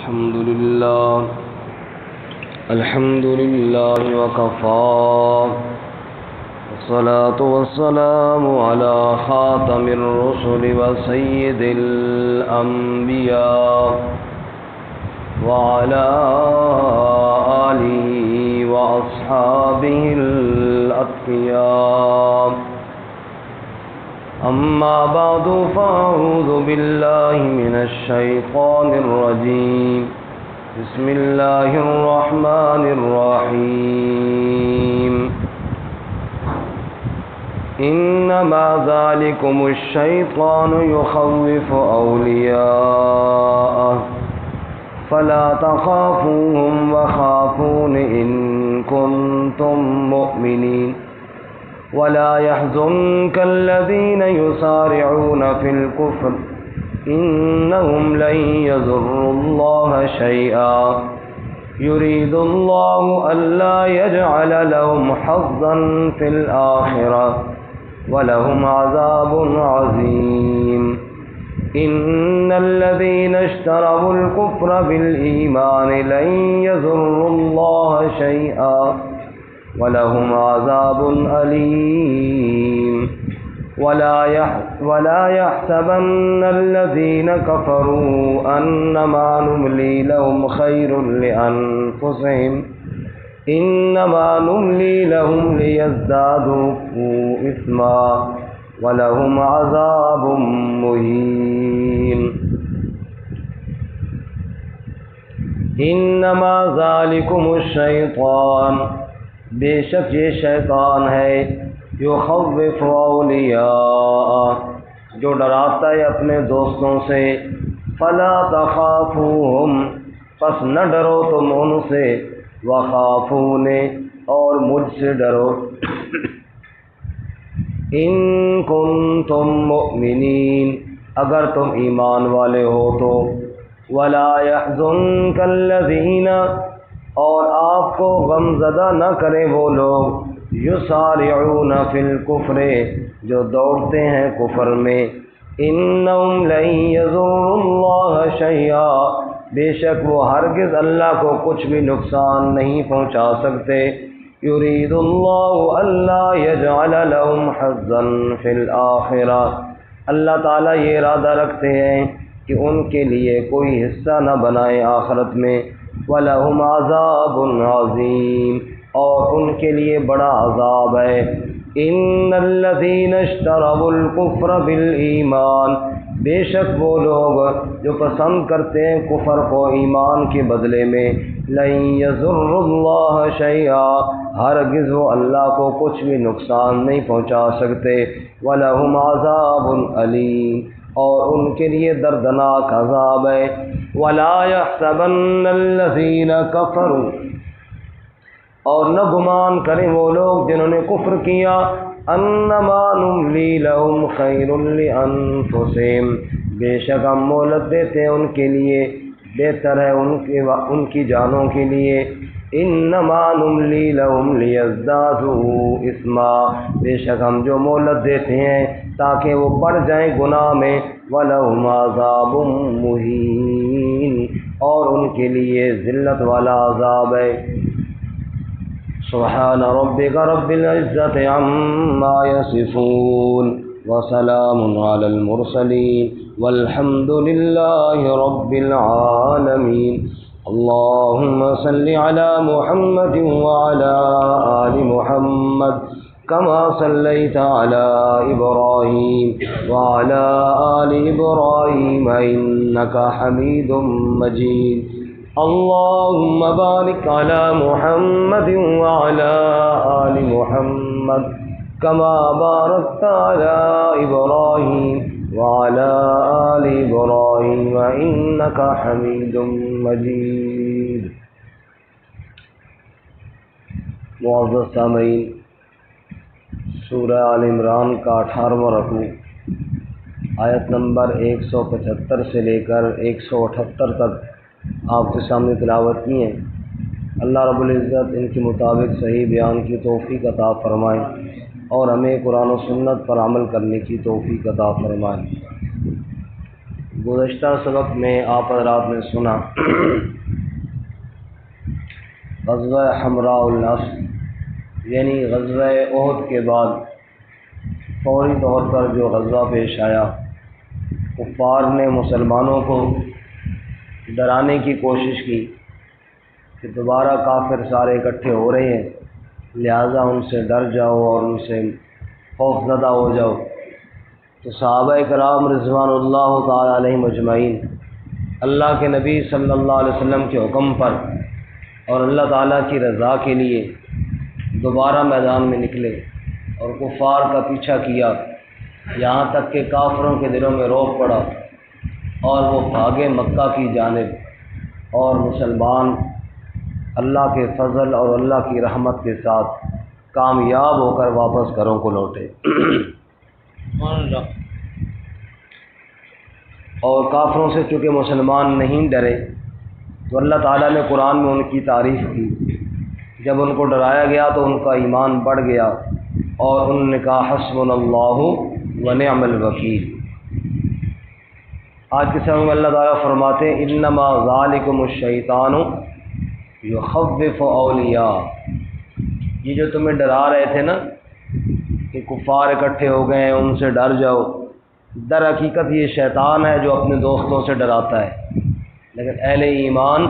الحمد لله وكفى والصلاة والسلام على خاتم الرسل وسيد الأنبياء وعلى آله وأصحابه الأتقياء. أما بعد فأعوذ بالله من الشيطان الرجيم. بسم الله الرحمن الرحيم. إنما ذلكم الشيطان يخوف أولياءه فلا تخافوهم وخافون إن كنتم مؤمنين ولا يحزنك الذين يسارعون في الكفر إنهم لن يضروا الله شيئا يريد الله ألا يجعل لهم حظا في الآخرة ولهم عذاب عظيم. إن الذين اشتروا الكفر بالإيمان لن يضروا الله شيئا ولهم عذاب أليم. ولا يحسبن الذين كفروا أنما نملي لهم خير لأنفسهم إنما نملي لهم ليزدادوا إثما ولهم عذاب مهين. إنما ذلكم الشيطان، بے شک یہ شیطان ہے، یخوف اولیاء، جو ڈراتا ہے اپنے دوستوں سے، فلا تخافوہم، پس نہ ڈرو تم ان سے، وخافون، اور مجھ سے ڈرو، ان کنتم مؤمنین، اگر تم ایمان والے ہو تو، ولا يحزنک الذین، اور آپ کو غم زدہ نہ کرے وہ لوگ، یسارعون فی الکفر، جو دوڑتے ہیں کفر میں، انہم لن یضروا اللہ شیئا، بے شک وہ ہرگز اللہ کو کچھ بھی نقصان نہیں پہنچا سکتے، یرید اللہ الا یجعل لهم حظا فی الآخرہ، اللہ تعالیٰ یہ ارادہ رکھتے ہیں کہ ان کے لیے کوئی حصہ نہ بنائے آخرت میں، وَلَهُمْ عَذَابٌ عَظِيمٌ، اور ان کے لیے بڑا عذاب ہے. إِنَّ الَّذِينَ اشْتَرَوُا الْكُفْرَ بِالْإِيمَانِ، بے شک وہ لوگ جو پسند کرتے ہیں کفر کو ایمان کے بدلے میں، لَن يَضُرُّوا اللَّهَ شَيْئًا، ہرگز وہ اللہ کو کچھ بھی نقصان نہیں پہنچا سکتے، وَلَهُمْ عَذَابٌ أَلِيمٌ، اور ان کے لیے دردناک عذاب ہے. وَلَا يَحْسَبَنَّ الَّذِينَ كَفَرُوا، اور نہ گمان کریں وہ لوگ جنہوں نے کفر کیا، انما نملی لهم خیر لانفسهم، بے شک ہم مہلت دیتے ہیں ان کے لیے، بہتر ہے ان کی جانوں کے لیے، انما نملی لهم لیزدادوا اثما، بے شک ہم جو مہلت دیتے ہیں تاکہ وہ بڑھ جائیں گناہ میں، وَلَهُمْ عَذَابٌ مُهِينٌ، اور ان کے لیے ذلت والا عذاب ہے. سبحان ربک رب العزة عما يصفون وسلام على المرسلين والحمد لله رب العالمين. اللهم صل على محمد وعلى آل محمد كما صليت على إبراهيم وعلى آل إبراهيم إنك حميد مجيد. اللهم بارك على محمد وعلى آل محمد كما باركت على إبراهيم وعلى آل إبراهيم إنك حميد مجيد. معزز سامعین، سورہ آل عمران کا 18واں رکوع آیت نمبر 175 سے لے کر 178 تک آپ کے سامنے تلاوت کی ہیں. اللہ رب العزت ان کے مطابق صحیح بیان کی توفیق عطا فرمائے اور ہمیں قرآن و سنت پر عمل کرنے کی توفیق عطا فرمائے. گزشتہ سبق میں آپ حضرات نے سنا غزوہ حمراء الاسد یعنی غزوہ احد کے بعد فوری طور پر جو غزوہ پیش آیا، کفار نے مسلمانوں کو ڈرانے کی کوشش کی کہ دوبارہ کافر سارے اکٹھے ہو رہے ہیں، لہذا ان سے ڈر جاؤ اور ان سے خوف زدہ ہو جاؤ۔ تو صحابہ کرام رضوان اللہ تعالی علیہم اجمعین اللہ کے نبی صلی اللہ علیہ وسلم کے حکم پر اور اللہ تعالیٰ کی رضا کے لیے دوبارہ میدان میں نکلے اور کفار کا پیچھا کیا، یہاں تک کہ کافروں کے دلوں میں رعب پڑا اور وہ بھاگے مکہ کی جانب، اور مسلمان اللہ کے فضل اور اللہ کی رحمت کے ساتھ کامیاب ہو کر واپس گھروں کو لوٹے۔ اور کافروں سے چونکہ مسلمان نہیں ڈرے تو اللہ تعالیٰ نے قرآن میں ان کی تعریف کی۔ جب ان کو ڈرایا گیا تو ان کا ایمان بڑھ گیا اور انہوں نے کہا حسبنا اللہ ونعم الوکیل۔ آج کے سبق میں اللہ تعالیٰ فرماتے ہیں انما ذالکم الشیطان یخوف اولیاء، یہ جو تمہیں ڈرا رہے تھے نا کہ کفار اکٹھے ہو گئے ہیں ان سے ڈر جاؤ، در حقیقت یہ شیطان ہے جو اپنے دوستوں سے ڈراتا ہے، لیکن اہل ایمان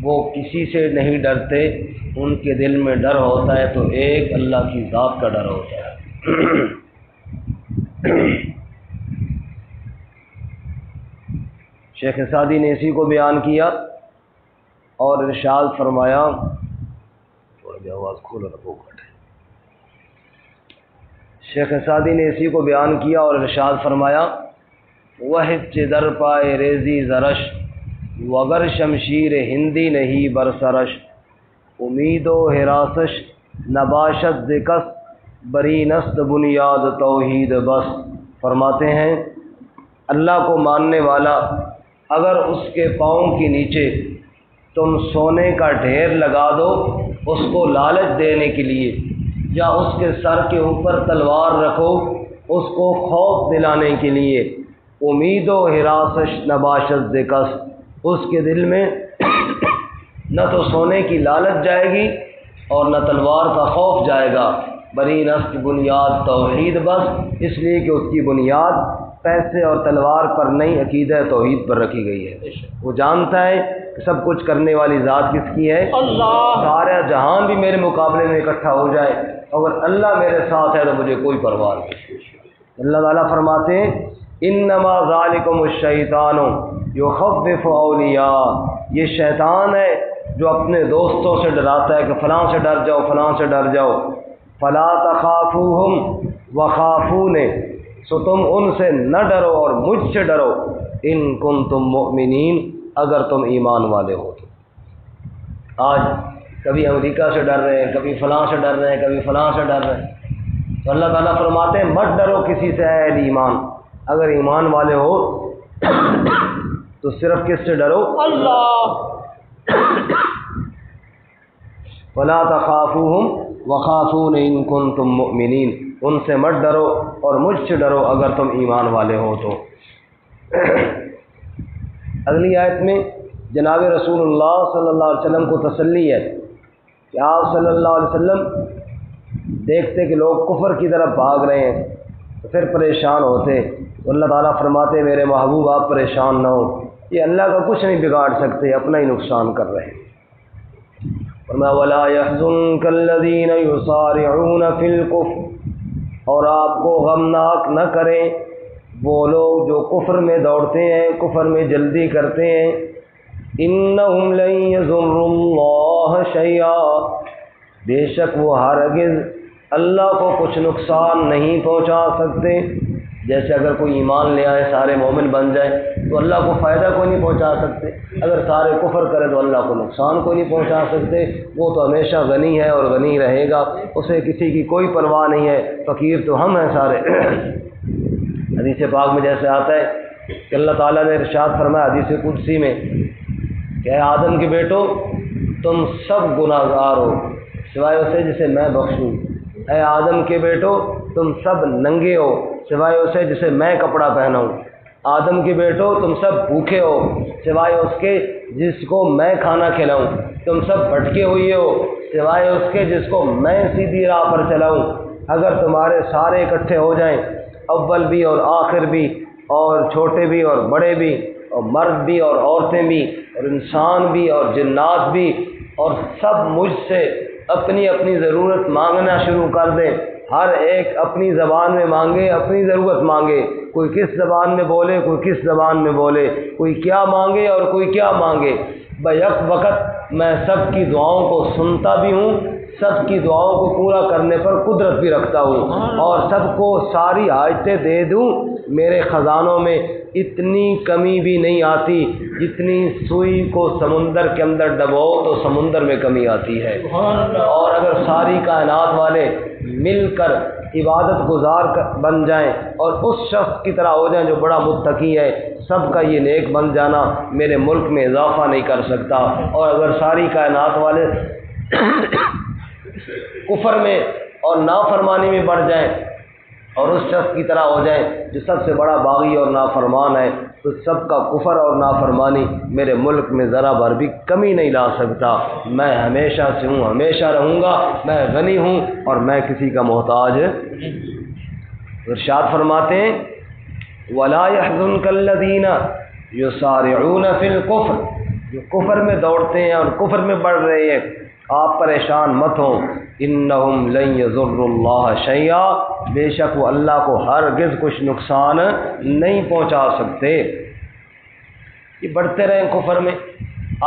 وہ کسی سے نہیں ڈرتے، ان کے دل میں ڈر ہوتا ہے تو ایک اللہ کی ذات کا ڈر ہوتا ہے۔ شیخ سعدی نے اسی کو بیان کیا اور ارشاد فرمایا، تھوڑا جا آواز کھولا رکھو گھٹ، شیخ سعدی نے اسی کو بیان کیا اور ارشاد فرمایا وحد چدر پائے ریزی زرش وگر شمشیر ہندی نہیں برسرش، امید و حراسش نباشت ذکس بری نست بنیاد توحید بس۔ فرماتے ہیں اللہ کو ماننے والا اگر اس کے پاؤں کے نیچے تم سونے کا ڈھیر لگا دو اس کو لالچ دینے کے لیے، یا اس کے سر کے اوپر تلوار رکھو اس کو خوف دلانے کے لیے، امید و حراسش نباشت ذکس، اس کے دل میں نہ تو سونے کی لالچ جائے گی اور نہ تلوار کا خوف جائے گا، بری نست بنیاد توحید بس، اس لیے کہ اس کی بنیاد پیسے اور تلوار پر نہیں، عقیدہ توحید پر رکھی گئی ہے۔ وہ جانتا ہے کہ سب کچھ کرنے والی ذات کس کی ہے؟ اللہ۔ سارا جہان بھی میرے مقابلے میں اکٹھا ہو جائے، اگر اللہ میرے ساتھ ہے تو مجھے کوئی پرواہ نہیں۔ اللہ تعالیٰ فرماتے ہیں انما ذالکم الشیطان یخوف اولیاء، یہ شیطان ہے جو اپنے دوستوں سے ڈراتا ہے کہ فلاں سے ڈر جاؤ، فلاں سے ڈر جاؤ، فلا تخافوہم وخافون، سو تم ان سے نہ ڈرو اور مجھ سے ڈرو، ان کنتم مؤمنین، اگر تم ایمان والے ہو تو۔ آج کبھی امریکہ سے ڈر رہے ہیں، کبھی فلاں سے ڈر رہے ہیں، کبھی فلاں سے ڈر رہے ہیں، تو اللہ تعالیٰ فرماتے ہیں مت ڈرو کسی سے اہل ایمان، اگر ایمان والے ہو تو صرف کس سے ڈرو؟ اللہ۔ فلا تخافوہم وخافون ان کنتم مؤمنین، ان سے مت ڈرو اور مجھ سے ڈرو اگر تم ایمان والے ہو تو۔ اگلی آیت میں جناب رسول اللہ صلی اللہ علیہ وسلم کو تسلی ہے کہ آپ صلی اللہ علیہ وسلم دیکھتے کہ لوگ کفر کی طرف بھاگ رہے ہیں تو پھر پریشان ہوتے، تو اللہ تعالیٰ فرماتے میرے محبوب آپ پریشان نہ ہو، یہ اللہ کا کچھ نہیں بگاڑ سکتے، اپنا ہی نقصان کر رہے ہیں۔ فرمایا وَلَا يَحْزُنكَ الَّذِينَ يُسَارِعُونَ فِي الْكُفْرِ، اور آپ کو غمناک نہ کریں وہ لوگ جو کفر میں دوڑتے ہیں، کفر میں جلدی کرتے ہیں، إِنَّهُمْ لَن يَضُرُّوا اللَّهَ شَيْئًا، بے شک وہ ہرگز اللہ کو کچھ نقصان نہیں پہنچا سکتے۔ جیسے اگر کوئی ایمان لے آئے سارے مومن بن جائے تو اللہ کو فائدہ کوئی نہیں پہنچا سکتے، اگر سارے کفر کرے تو اللہ کو نقصان کوئی نہیں پہنچا سکتے، وہ تو ہمیشہ غنی ہے اور غنی رہے گا، اسے کسی کی کوئی پرواہ نہیں ہے، فقیر تو ہم ہیں سارے۔ حدیث پاک میں جیسے آتا ہے کہ اللہ تعالیٰ نے ارشاد فرمایا حدیث قدسی میں کہ اے آدم کے بیٹو تم سب گناہ گار ہو سوائے اسے جسے میں بخشوں، اے آدم کے بیٹو تم سب ننگے ہو سوائے اسے جسے میں کپڑا پہناؤں، آدم کے بیٹو تم سب بھوکے ہو سوائے اس کے جس کو میں کھانا کھلاؤں، تم سب بھٹکے ہوئے ہو سوائے اس کے جس کو میں سیدھی راہ پر چلاؤں۔ اگر تمہارے سارے اکٹھے ہو جائیں، اول بھی اور آخر بھی، اور چھوٹے بھی اور بڑے بھی، اور مرد بھی اور عورتیں بھی، اور انسان بھی اور جنات بھی، اور سب مجھ سے اپنی اپنی ضرورت مانگنا شروع کر دیں، ہر ایک اپنی زبان میں مانگے، اپنی ضرورت مانگے، کوئی کس زبان میں بولے، کوئی کس زبان میں بولے، کوئی کیا مانگے اور کوئی کیا مانگے، بیک وقت میں سب کی دعاؤں کو سنتا بھی ہوں، سب کی دعاؤں کو پورا کرنے پر قدرت بھی رکھتا ہوں، اور سب کو ساری حاجتیں دے دوں۔ میرے خزانوں میں اتنی کمی بھی نہیں آتی، جتنی سوئی کو سمندر کے اندر ڈبو تو سمندر میں کمی آتی ہے۔ اور اگر ساری کائنات والے مل کر عبادت گزار بن جائیں اور اس شخص کی طرح ہو جائیں جو بڑا متقی ہے، سب کا یہ نیک بن جانا میرے ملک میں اضافہ نہیں کر سکتا۔ اور اگر ساری کائنات والے کفر میں اور نافرمانی میں بڑھ جائیں اور اس شخص کی طرح ہو جائیں جو سب سے بڑا باغی اور نافرمان ہے، تو سب کا کفر اور نافرمانی میرے ملک میں ذرا بھر بھی کمی نہیں لا سکتا۔ میں ہمیشہ سے ہوں، ہمیشہ رہوں گا، میں غنی ہوں اور میں کسی کا محتاج۔ ارشاد فرماتے ہیں وَلَا يَحْزُنْكَ الَّذِينَ يُسَارِعُونَ فِي الْكُفْرِ، جو کفر میں دوڑتے ہیں اور کفر میں بڑھ رہے ہیں، آپ پریشان مت ہوں، انہم لن یضروا اللہ شیئا، بے شک وہ اللہ کو ہرگز کچھ نقصان نہیں پہنچا سکتے۔ یہ بڑھتے رہیں کفر میں،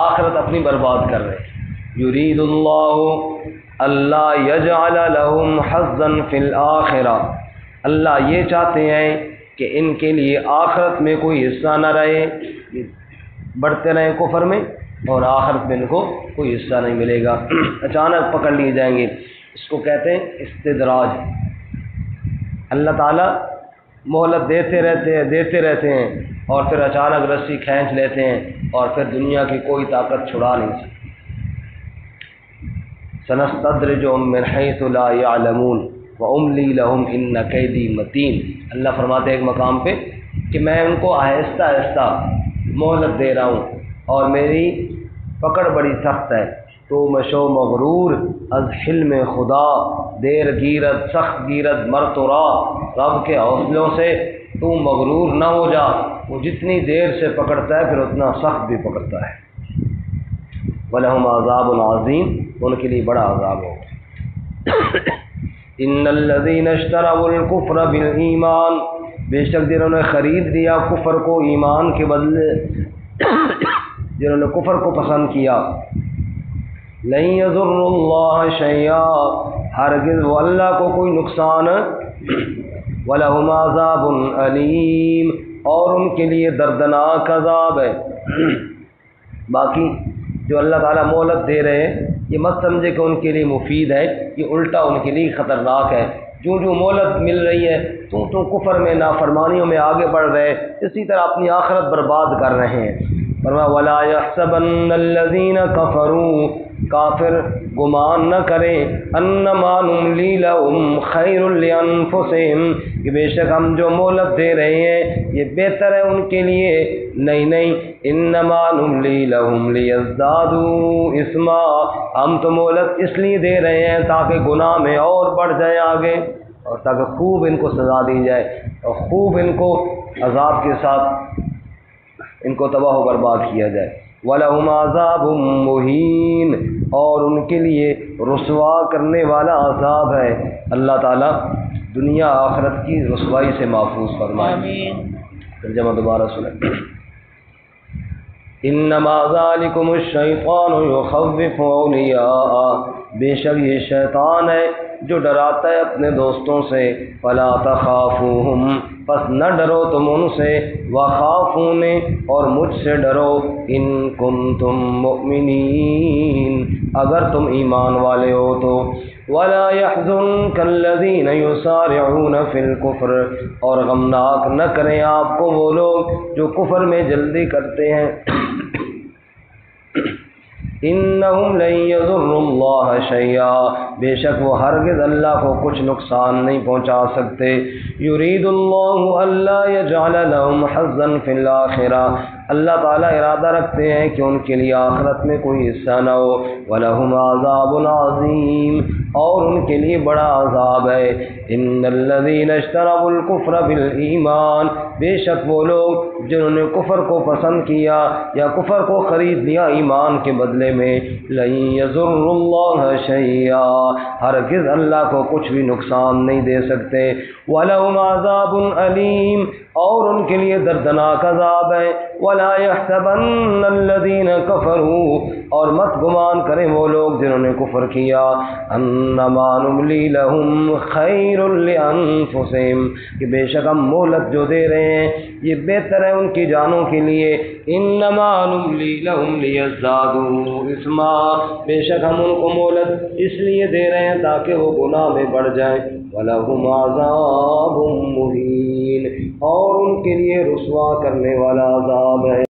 آخرت اپنی برباد کر رہے ہیں۔ یرید اللہ اللہ یجعل لہم حظا فی الآخرہ، اللہ یہ چاہتے ہیں کہ ان کے لیے آخرت میں کوئی حصہ نہ رہے، بڑھتے رہیں کفر میں اور آخرت میں ان کو کوئی حصہ نہیں ملے گا، اچانک پکڑ لیے جائیں گے۔ اس کو کہتے ہیں استدراج۔ اللہ تعالیٰ مہلت دیتے رہتے ہیں اور پھر اچانک رسی کھینچ لیتے ہیں اور پھر دنیا کی کوئی طاقت چھڑا نہیں سکتی۔ سنستدرجهم من حیث لا يعلمون واملی لهم ان کیدی متین۔ اللہ فرماتے ہیں ایک مقام پہ کہ میں ان کو آہستہ آہستہ مہلت دے رہا ہوں اور میری پکڑ بڑی سخت ہے۔ تو مشو مغرور از حلم خدا، دیر گیرت سخت گیرت مرتورا، رب کے حوصلوں سے تو مغرور نہ ہو جا، وہ جتنی دیر سے پکڑتا ہے پھر اتنا سخت بھی پکڑتا ہے۔ وَلَهُمْ عَذَابٌ عَظِيمٌ، ان کے لیے بڑا عذاب ہوگا۔ ان الذین اشتروا الکفر بالایمان، بے شک جنہوں نے خرید لیا کفر کو ایمان کے بدلے، جنہوں نے کفر کو پسند کیا، لن یضروا اللہ شیئا، ہرگز وہ اللہ کو کوئی نقصان، وَلَهُمْ عَذَابٌ علیم، اور ان کے لیے دردناک عذاب ہے۔ باقی جو اللہ تعالیٰ مہلت دے رہے ہیں یہ مت سمجھے کہ ان کے لیے مفید ہے، یہ الٹا ان کے لیے خطرناک ہے۔ جو مہلت مل رہی ہے تو کفر میں نافرمانیوں میں آگے بڑھ رہے، اسی طرح اپنی آخرت برباد کر رہے ہیں۔ فرمایا وَلَا يَحْسَبَنَّ الَّذِينَ كَفَرُوا، کافر گمان نہ کریں، انما نملی لہم خیر لانفسہم، کہ بے شک ہم جو مہلت دے رہے ہیں یہ بہتر ہے ان کے لیے، نہیں، انما نملی لہم لیزدادوا اثما، ہم تو مہلت اس لیے دے رہے ہیں تاکہ گناہ میں اور بڑھ جائیں آگے، اور تاکہ خوب ان کو سزا دی جائے اور خوب ان کو عذاب کے ساتھ ان کو تباہ و برباد کیا جائے۔ وَلَهُمْ عَذَابٌ مُّهِينٌ، اور ان کے لیے رسوا کرنے والا عذاب ہے۔ اللہ تعالیٰ دنیا آخرت کی رسوائی سے محفوظ فرمائے۔ آمین۔ ترجمہ دوبارہ سنیں۔ انما ذالکم الشیطان یخوف اولیاء، بے شک یہ شیطان ہے جو ڈراتا ہے اپنے دوستوں سے، فلا تخافوہم، پس نہ ڈرو تم ان سے، وخافون، اور مجھ سے ڈرو، ان کنتم مؤمنین، اگر تم ایمان والے ہو تو، ولا يحزنك الذين يسارعون في الكفر، اور غمناک نہ کریں آپ کو وہ لوگ جو کفر میں جلدی کرتے ہیں، انہم لن یضروا اللہ شیئا، بے شک وہ ہرگز اللہ کو کچھ نقصان نہیں پہنچا سکتے۔ یرید اللہ الا یجعل لهم حظا فی الآخرہ، اللہ تعالیٰ ارادہ رکھتے ہیں کہ ان کے لیے آخرت میں کوئی حصہ نہ ہو۔ وَلَهُمْ عَذَابٌ عَظِيمٌ، اور ان کے لیے بڑا عذاب ہے۔ ان الذین اشتروا الکفر بالایمان، بے شک وہ لوگ جنہوں نے کفر کو پسند کیا یا کفر کو خرید لیا ایمان کے بدلے میں، لن یضروا اللہ شیئا، ہرگز اللہ کو کچھ بھی نقصان نہیں دے سکتے۔ وَلَهُمْ عَذَابٌ أَلِيمٌ، اور ان کے لیے دردناک عذاب ہے۔ وَلَا يَحْسَبَنَّ الَّذِينَ كَفَرُوا، اور مت گمان کریں وہ لوگ جنہوں نے کفر کیا، انما نملی لہم خیر لانفسہم، کہ بے شک ہم مہلت جو دے رہے ہیں یہ بہتر ہے ان کی جانوں کے لیے۔ انما نملی لہم لیزدادوا اثما، بے شک ہم ان کو مہلت اس لیے دے رہے ہیں تاکہ وہ گناہ میں بڑھ جائیں۔ وَلَهُمْ عَذَابٌ مُهِينٌ، اور ان کے لیے رسوا کرنے والا عذاب ہے۔